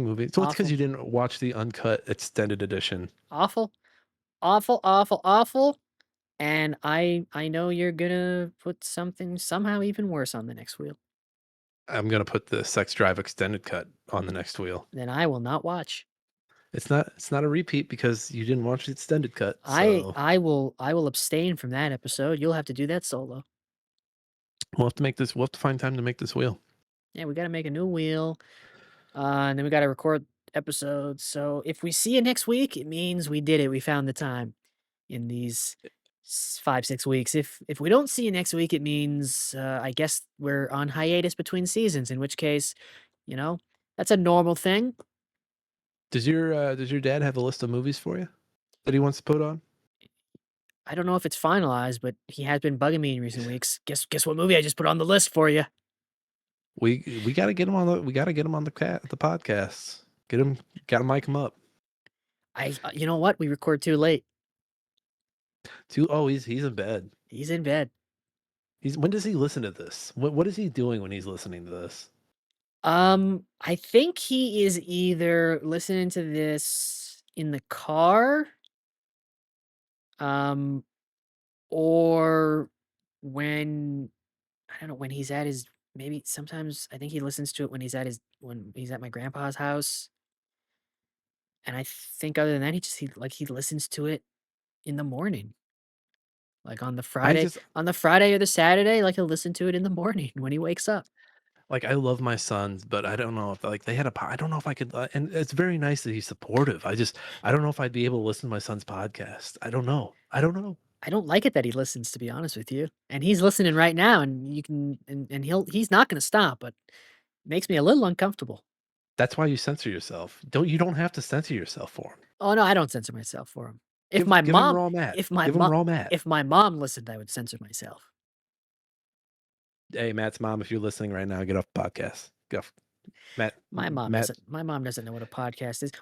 movie. So it's because Awful. you didn't watch the uncut extended edition. Awful, awful, awful, awful. And I know you're gonna put something somehow even worse on the next wheel. I'm gonna put the Sex Drive extended cut on the next wheel. Then I will not watch. It's not a repeat because you didn't watch the extended cut. So I will abstain from that episode. You'll have to do that solo. we'll have to find time to make this wheel. Yeah, we got to make a new wheel. And then we got to record episodes. So if we see you next week, it means we did it. We found the time in these 5-6 weeks. If we don't see you next week, it means I guess we're on hiatus between seasons. In which case, that's a normal thing. Does your dad have a list of movies for you that he wants to put on? I don't know if it's finalized, but he has been bugging me in recent weeks. Guess what movie I just put on the list for you? We got to get him on the podcast. Got to mic him up. You know what? We record too late. He's in bed. He's in bed. When does he listen to this? What is he doing when he's listening to this? I think he is either listening to this in the car, or when I don't know, when he's at his maybe sometimes I think he listens to it when he's at my grandpa's house. And I think other than that, he listens to it in the morning. Like on the Friday, just or the Saturday, like he'll listen to it in the morning when he wakes up. like I love my sons, but I don't know if I don't know if I could. And it's very nice that he's supportive. I don't know if I'd be able to listen to my son's podcast. I don't know. I don't like it that he listens, to be honest with you. And he's listening right now, and you can, and he's not going to stop, but it makes me a little uncomfortable. That's why you censor yourself. You don't have to censor yourself for him. Oh no, I don't censor myself for him. If Give my him mom, raw Matt. if my Give him mom, raw Matt. if my mom listened, I would censor myself. Hey, Matt's mom, if you're listening right now, get off the podcast. Get off. Matt. My mom Matt. doesn't. My mom doesn't know what a podcast is.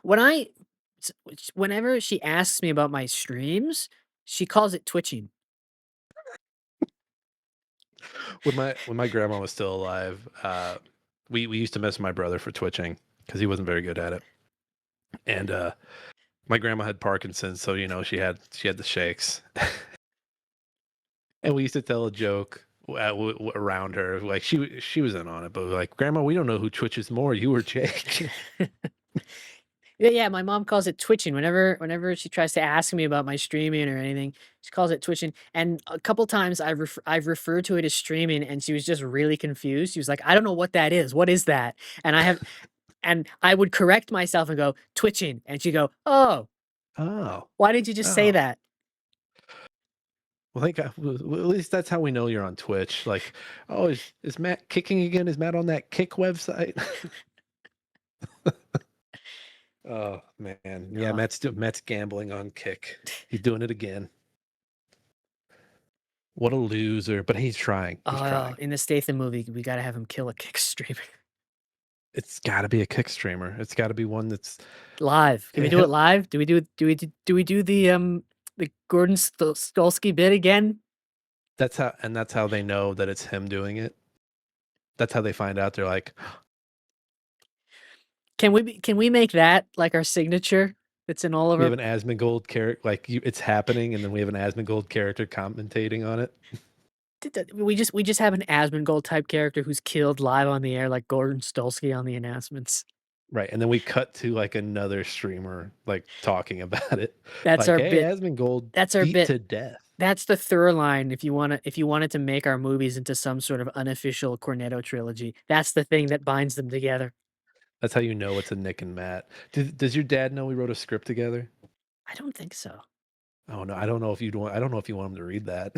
Whenever she asks me about my streams, she calls it twitching. When my grandma was still alive, we used to mess with my brother for twitching because he wasn't very good at it. And my grandma had Parkinson's, so she had the shakes. And we used to tell a joke around her, like she was in on it, but we're like, Grandma, we don't know who twitches more, you or Jake. Yeah, my mom calls it twitching. Whenever she tries to ask me about my streaming or anything, she calls it twitching. And a couple times I've referred to it as streaming, and she was just really confused. She was like, "I don't know what that is. What is that?" And I would correct myself and go twitching, and she'd go, "Oh, why didn't you just say that?" Well, at least that's how we know you're on Twitch. Like, oh, is Matt kicking again? Is Matt on that Kick website? Oh man, yeah, Matt's gambling on Kick. He's doing it again. What a loser! But he's trying. He's trying. In the Statham movie, we got to have him kill a Kick streamer It's got to be a Kick streamer. It's got to be one that's live. Can we do it live? Do we do the Gordon Stolsky bit again? That's how they know that it's him doing it. That's how they find out. They're like, Can we make that like our signature? It's in all of we our. have an Asmongold character. Like it's happening, and then we have an Asmongold character commentating on it. We just have an Asmongold type character who's killed live on the air, like Gordon Stolsky on the announcements. Right, and then we cut to like another streamer like talking about it. That's like, our hey, bit. Asmongold That's our beat bit to death. That's the through line. If you wanted to make our movies into some sort of unofficial Cornetto trilogy, that's the thing that binds them together. That's how you know it's a Nick and Matt. Does your dad know we wrote a script together? I don't think so. Oh no, I don't know if you want him to read that.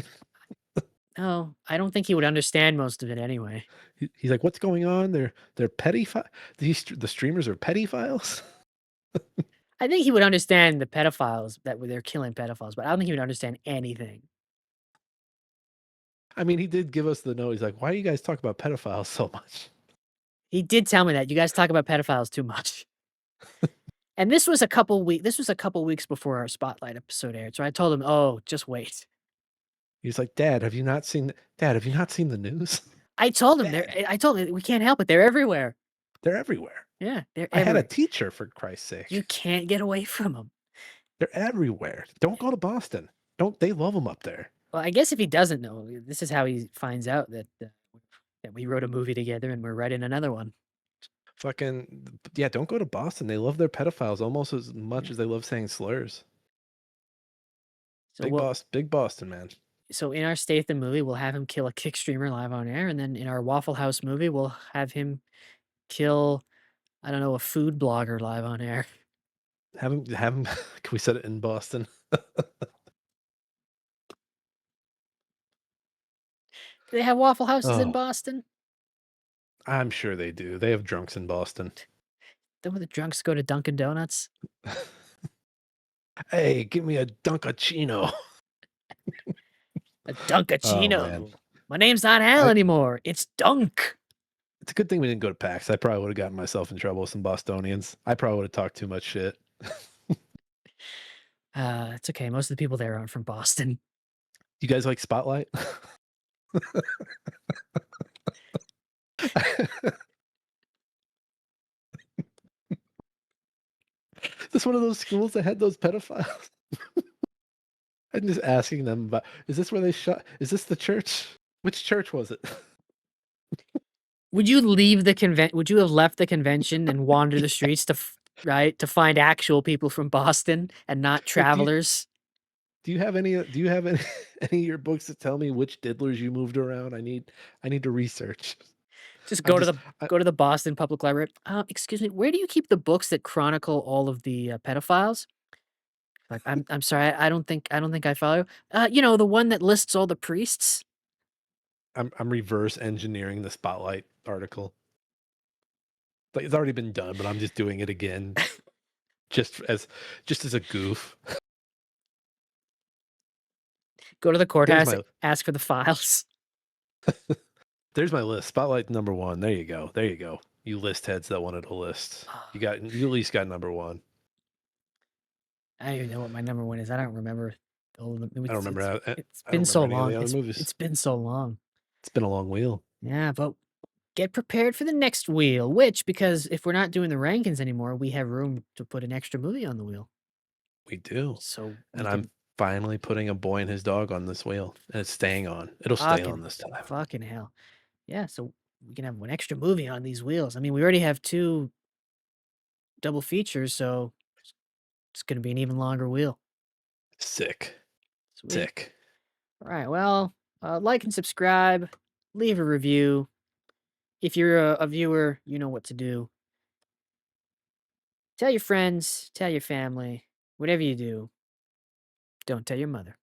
No, I don't think he would understand most of it anyway. He's like, "What's going on? They're petty. The streamers are pedophiles." I think he would understand the pedophiles they're killing pedophiles, but I don't think he would understand anything. I mean, he did give us the note. He's like, "Why do you guys talk about pedophiles so much?" He did tell me that you guys talk about pedophiles too much. And this was a couple weeks before our Spotlight episode aired. So I told him, "Oh, just wait." He's like, Dad, have you not seen? Dad, have you not seen the news? I told him Dad, I told him we can't help it. They're everywhere. they're everywhere. Yeah, they're I had a everywhere. teacher, for Christ's sake. You can't get away from them. They're everywhere. Don't go to Boston. Don't they love them up there? Well, I guess if he doesn't know, this is how he finds out that we wrote a movie together and we're writing another one. Fucking yeah, don't go to Boston. They love their pedophiles almost as much Yeah. as they love saying slurs. So we'll, Big Boston, man. so in our Statham movie, we'll have him kill a kick streamer live on air, and then in our Waffle House movie, we'll have him kill, I don't know, a food blogger live on air. Have him can we set it in Boston? Do they have Waffle Houses in Oh, Boston? I'm sure they do. They have drunks in Boston. Don't the drunks go to Dunkin' Donuts? Hey, give me a Dunkachino. A Oh Dunkachino. man. My name's not Al I, anymore. It's Dunk. it's a good thing we didn't go to PAX. I probably would have gotten myself in trouble with some Bostonians. I probably would have talked too much shit. It's okay. Most of the people there aren't from Boston. You guys like Spotlight? This one of those schools that had those pedophiles? I'm just asking them about, is this where they shot? Is this the church? Which church was it? Would you leave the convent? Would you have left the convention and wander the streets to find actual people from Boston and not Like, travelers? do you have any any of your books that tell me which diddlers you moved around? I need to research. Just I'm go to just the I, go to the Boston Public Library. Excuse me, where do you keep the books that chronicle all of the pedophiles? Like, I'm sorry, I don't think I follow. The one that lists all the priests. I'm reverse engineering the Spotlight article. Like it's already been done, but I'm just doing it again, just as a goof. Go to the There's courthouse, my ask for the files. there's my list. Spotlight number 1. There you go. There you go. You list heads that wanted a list. You at least got number 1. I don't even know what my number one is. I don't remember all of them. I don't remember. It's I been don't so remember any long. of the other movies. It's been so long. It's been a long wheel. Yeah, but get prepared for the next wheel, because if we're not doing the rankings anymore, we have room to put an extra movie on the wheel. We do. So And I'm finally putting a boy and his dog on this wheel, and it's staying on. It'll stay on this time. fucking hell. Yeah, so we can have one extra movie on these wheels. I mean, we already have 2 double features, so it's going to be an even longer wheel. Sick. Sweet. Sick. All right. Well, like and subscribe, leave a review. If you're a viewer, you know what to do. Tell your friends, tell your family, whatever you do, don't tell your mother.